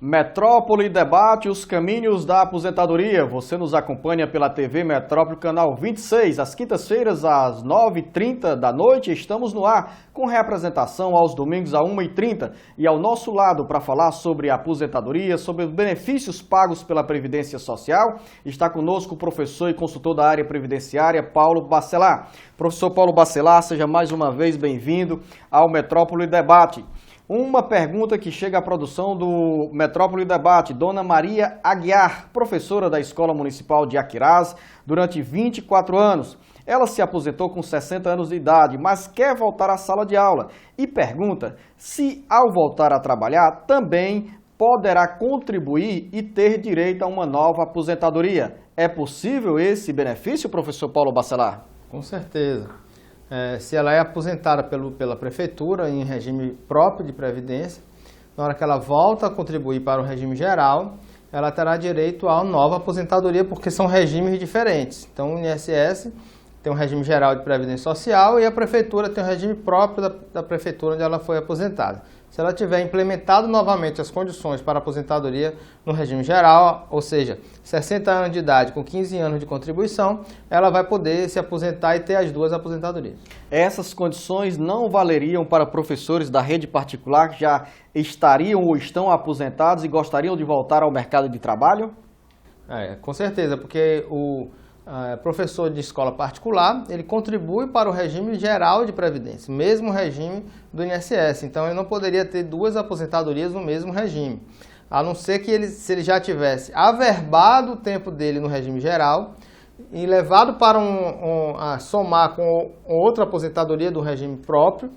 Metrópole debate os caminhos da aposentadoria. Você nos acompanha pela TV Metrópole, canal 26, às quintas-feiras, às 9h30 da noite. Estamos no ar com representação aos domingos, às 1h30. E ao nosso lado, para falar sobre a aposentadoria, sobre os benefícios pagos pela Previdência Social, está conosco o professor e consultor da área previdenciária, Paulo Bacelar. Professor Paulo Bacelar, seja mais uma vez bem-vindo ao Metrópole Debate. Uma pergunta que chega à produção do Metrópole Debate, Dona Maria Aguiar, professora da Escola Municipal de Aquiraz durante 24 anos. Ela se aposentou com 60 anos de idade, mas quer voltar à sala de aula e pergunta se, ao voltar a trabalhar, também poderá contribuir e ter direito a uma nova aposentadoria. É possível esse benefício, professor Paulo Bacelar? Com certeza. Se ela é aposentada pela prefeitura em regime próprio de previdência, na hora que ela volta a contribuir para o regime geral, ela terá direito a uma nova aposentadoria, porque são regimes diferentes. Então, o INSS tem um regime geral de previdência social e a prefeitura tem um regime próprio da prefeitura onde ela foi aposentada. Se ela tiver implementado novamente as condições para a aposentadoria no regime geral, ou seja, 60 anos de idade com 15 anos de contribuição, ela vai poder se aposentar e ter as duas aposentadorias. Essas condições não valeriam para professores da rede particular que já estariam ou estão aposentados e gostariam de voltar ao mercado de trabalho? Com certeza, porque o professor de escola particular, ele contribui para o regime geral de previdência, mesmo regime do INSS. Então, ele não poderia ter duas aposentadorias no mesmo regime, a não ser que se ele já tivesse averbado o tempo dele no regime geral e levado para a somar com outra aposentadoria do regime próprio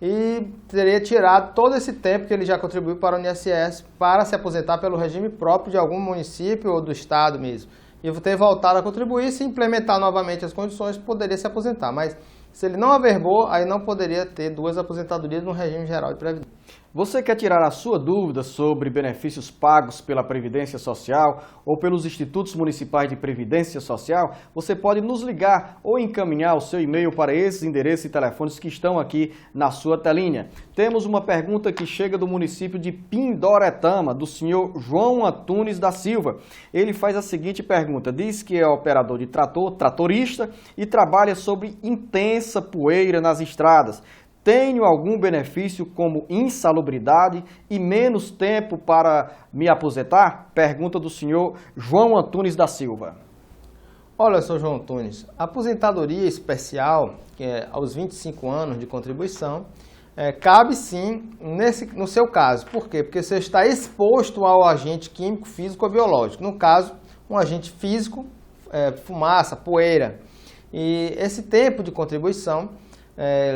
e teria tirado todo esse tempo que ele já contribuiu para o INSS para se aposentar pelo regime próprio de algum município ou do estado mesmo. E ter voltado a contribuir, se implementar novamente as condições, poderia se aposentar. Mas se ele não averbou, aí não poderia ter duas aposentadorias no regime geral de previdência. Você quer tirar a sua dúvida sobre benefícios pagos pela Previdência Social ou pelos Institutos Municipais de Previdência Social? Você pode nos ligar ou encaminhar o seu e-mail para esses endereços e telefones que estão aqui na sua telinha. Temos uma pergunta que chega do município de Pindoretama, do senhor João Antunes da Silva. Ele faz a seguinte pergunta, diz que é operador de tratorista e trabalha sobre intensa poeira nas estradas. Tenho algum benefício como insalubridade e menos tempo para me aposentar? Pergunta do senhor João Antunes da Silva. Olha, senhor João Antunes, a aposentadoria especial, que é aos 25 anos de contribuição, cabe sim no seu caso. Por quê? Porque você está exposto ao agente químico, físico ou biológico. No caso, um agente físico, fumaça, poeira. E esse tempo de contribuição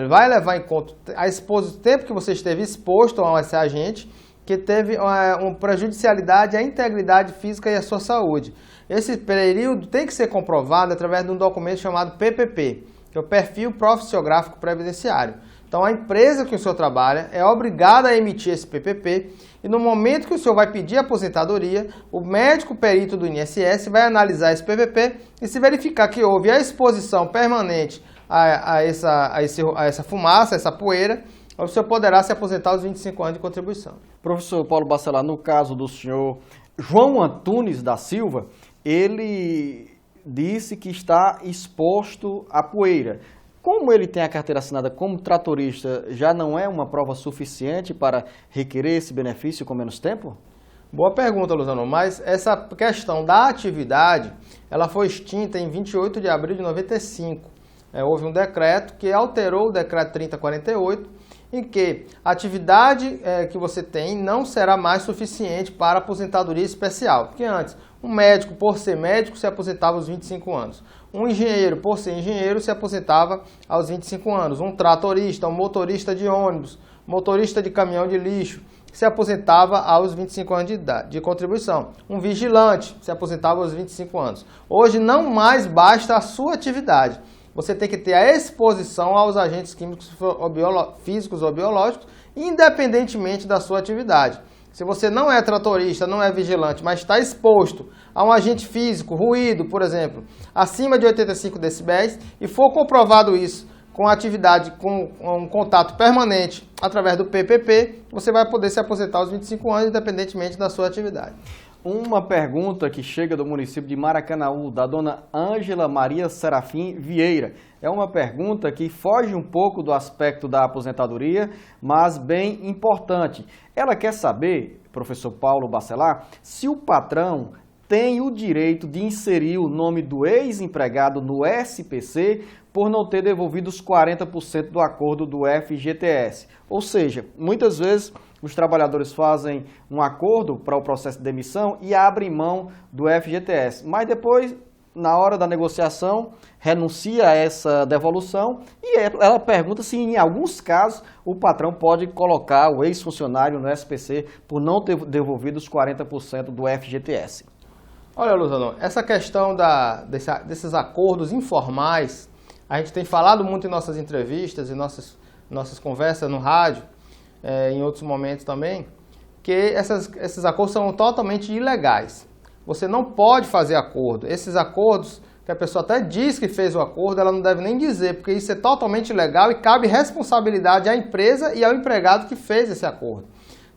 vai levar em conta o tempo que você esteve exposto a esse agente, que teve uma prejudicialidade à integridade física e à sua saúde. Esse período tem que ser comprovado através de um documento chamado PPP, que é o Perfil Profissiográfico Previdenciário. Então, a empresa que o senhor trabalha é obrigada a emitir esse PPP e no momento que o senhor vai pedir aposentadoria, o médico perito do INSS vai analisar esse PPP e se verificar que houve a exposição permanente a essa fumaça, essa poeira, o senhor poderá se aposentar aos 25 anos de contribuição. Professor Paulo Bacelar, no caso do senhor João Antunes da Silva, ele disse que está exposto à poeira. Como ele tem a carteira assinada como tratorista, já não é uma prova suficiente para requerer esse benefício com menos tempo? Boa pergunta, Luzano, mas essa questão da atividade, ela foi extinta em 28 de abril de 95. Houve um decreto que alterou o decreto 3048, em que a atividade que você tem não será mais suficiente para aposentadoria especial. Porque antes, um médico, por ser médico, se aposentava aos 25 anos. Um engenheiro, por ser engenheiro, se aposentava aos 25 anos. Um tratorista, um motorista de ônibus, motorista de caminhão de lixo, se aposentava aos 25 anos de idade, de contribuição. Um vigilante se aposentava aos 25 anos. Hoje não mais basta a sua atividade. Você tem que ter a exposição aos agentes químicos físicos ou biológicos, independentemente da sua atividade. Se você não é tratorista, não é vigilante, mas está exposto a um agente físico, ruído, por exemplo, acima de 85 decibéis, e for comprovado isso com atividade, com um contato permanente através do PPP, você vai poder se aposentar aos 25 anos, independentemente da sua atividade. Uma pergunta que chega do município de Maracanaú, da dona Ângela Maria Serafim Vieira. É uma pergunta que foge um pouco do aspecto da aposentadoria, mas bem importante. Ela quer saber, professor Paulo Bacelar, se o patrão tem o direito de inserir o nome do ex-empregado no SPC por não ter devolvido os 40% do acordo do FGTS. Ou seja, muitas vezes os trabalhadores fazem um acordo para o processo de demissão e abrem mão do FGTS, mas depois, na hora da negociação, renuncia a essa devolução e ela pergunta se em alguns casos o patrão pode colocar o ex-funcionário no SPC por não ter devolvido os 40% do FGTS. Olha, Luzano, essa questão desses acordos informais, a gente tem falado muito em nossas entrevistas e nossas conversas no rádio, em outros momentos também, que esses acordos são totalmente ilegais. Você não pode fazer acordo. Esses acordos, que a pessoa até diz que fez o acordo, ela não deve nem dizer, porque isso é totalmente ilegal e cabe responsabilidade à empresa e ao empregado que fez esse acordo.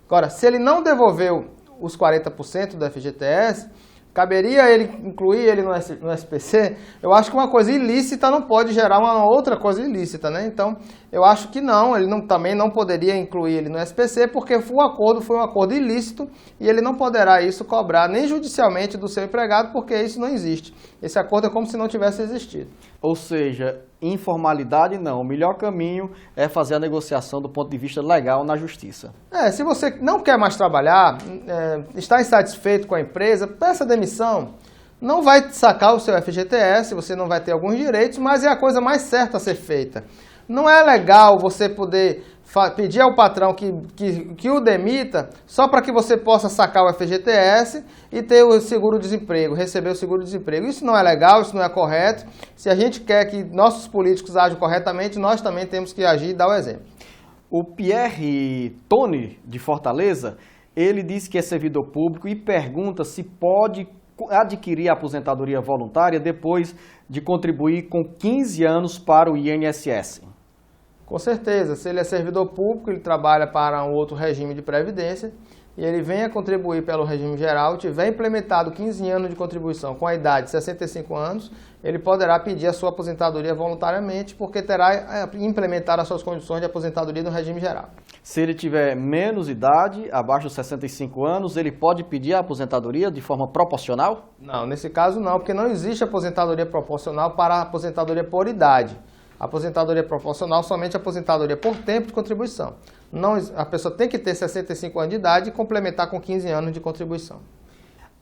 Agora, se ele não devolveu os 40% do FGTS, caberia ele incluir ele no SPC? Eu acho que uma coisa ilícita não pode gerar uma outra coisa ilícita, né? Então, eu acho que não, ele também não poderia incluir ele no SPC, porque foi um acordo ilícito e ele não poderá cobrar nem judicialmente do seu empregado, porque isso não existe. Esse acordo é como se não tivesse existido. Ou seja, informalidade não. O melhor caminho é fazer a negociação do ponto de vista legal na justiça. Se você não quer mais trabalhar, está insatisfeito com a empresa, peça demissão. Não vai sacar o seu FGTS, você não vai ter alguns direitos, mas é a coisa mais certa a ser feita. Não é legal você poder pedir ao patrão que o demita só para que você possa sacar o FGTS e ter o seguro-desemprego, receber o seguro-desemprego. Isso não é legal, isso não é correto. Se a gente quer que nossos políticos ajam corretamente, nós também temos que agir e dar o exemplo. O Pierre Tony, de Fortaleza, ele diz que é servidor público e pergunta se pode adquirir a aposentadoria voluntária depois de contribuir com 15 anos para o INSS. Com certeza, se ele é servidor público, ele trabalha para um outro regime de previdência e ele venha contribuir pelo regime geral, tiver implementado 15 anos de contribuição com a idade de 65 anos, ele poderá pedir a sua aposentadoria voluntariamente, porque terá implementado as suas condições de aposentadoria no regime geral. Se ele tiver menos idade, abaixo dos 65 anos, ele pode pedir a aposentadoria de forma proporcional? Não, nesse caso não, porque não existe aposentadoria proporcional para a aposentadoria por idade. A aposentadoria proporcional somente a aposentadoria por tempo de contribuição. Não, a pessoa tem que ter 65 anos de idade e complementar com 15 anos de contribuição.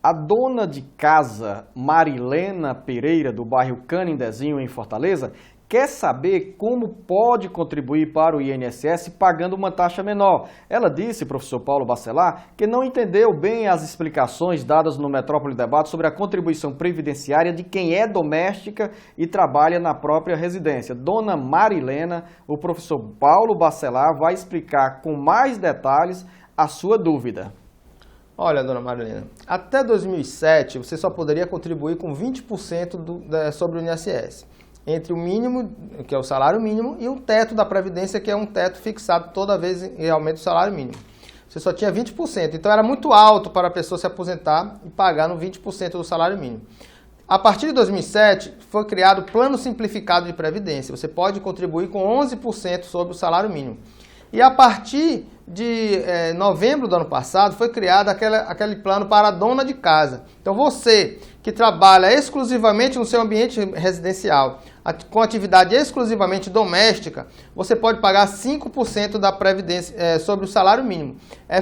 A dona de casa Marilena Pereira, do bairro Canindezinho, em Fortaleza, quer saber como pode contribuir para o INSS pagando uma taxa menor. Ela disse, professor Paulo Bacelar, que não entendeu bem as explicações dadas no Metrópole Debate sobre a contribuição previdenciária de quem é doméstica e trabalha na própria residência. Dona Marilena, o professor Paulo Bacelar vai explicar com mais detalhes a sua dúvida. Olha, dona Marilena, até 2007 você só poderia contribuir com 20% sobre o INSS. Entre o mínimo, que é o salário mínimo, e o teto da Previdência, que é um teto fixado toda vez em aumento do salário mínimo. Você só tinha 20%, então era muito alto para a pessoa se aposentar e pagar no 20% do salário mínimo. A partir de 2007, foi criado o Plano Simplificado de Previdência. Você pode contribuir com 11% sobre o salário mínimo. E a partir de novembro do ano passado, foi criado aquele plano para a dona de casa. Então você que trabalha exclusivamente no seu ambiente residencial, com atividade exclusivamente doméstica, você pode pagar 5% da Previdência sobre o salário mínimo. É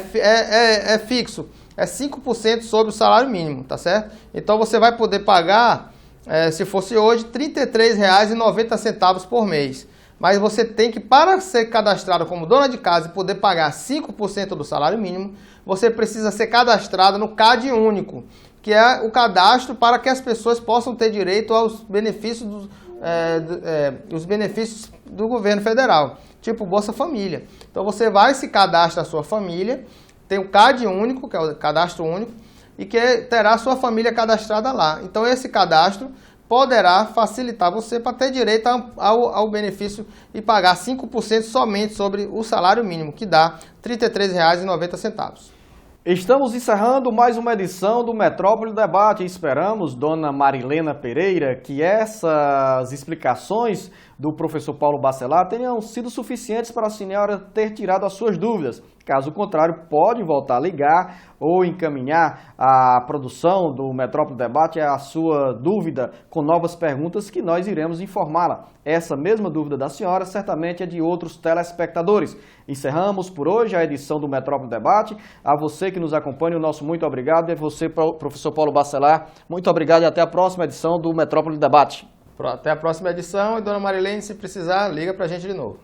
fixo, é 5% sobre o salário mínimo, tá certo? Então você vai poder pagar, se fosse hoje, R$ 33,90 por mês. Mas você tem que, para ser cadastrado como dona de casa e poder pagar 5% do salário mínimo, você precisa ser cadastrado no CAD único, que é o cadastro para que as pessoas possam ter direito aos benefícios os benefícios do governo federal, tipo Bolsa Família. Então você vai se cadastra a sua família, tem o CAD único, que é o cadastro único, e que terá a sua família cadastrada lá. Então esse cadastro poderá facilitar você para ter direito ao benefício e pagar 5% somente sobre o salário mínimo, que dá R$ 33,90. Estamos encerrando mais uma edição do Metrópole Debate e esperamos, dona Marilena Pereira, que essas explicações do professor Paulo Bacelar tenham sido suficientes para a senhora ter tirado as suas dúvidas. Caso contrário, pode voltar a ligar ou encaminhar a produção do Metrópole Debate a sua dúvida com novas perguntas que nós iremos informá-la. Essa mesma dúvida da senhora certamente é de outros telespectadores. Encerramos por hoje a edição do Metrópole Debate. A você que nos acompanha, o nosso muito obrigado. E a você, professor Paulo Bacelar, muito obrigado e até a próxima edição do Metrópole Debate. Até a próxima edição e, dona Marilene, se precisar, liga para a gente de novo.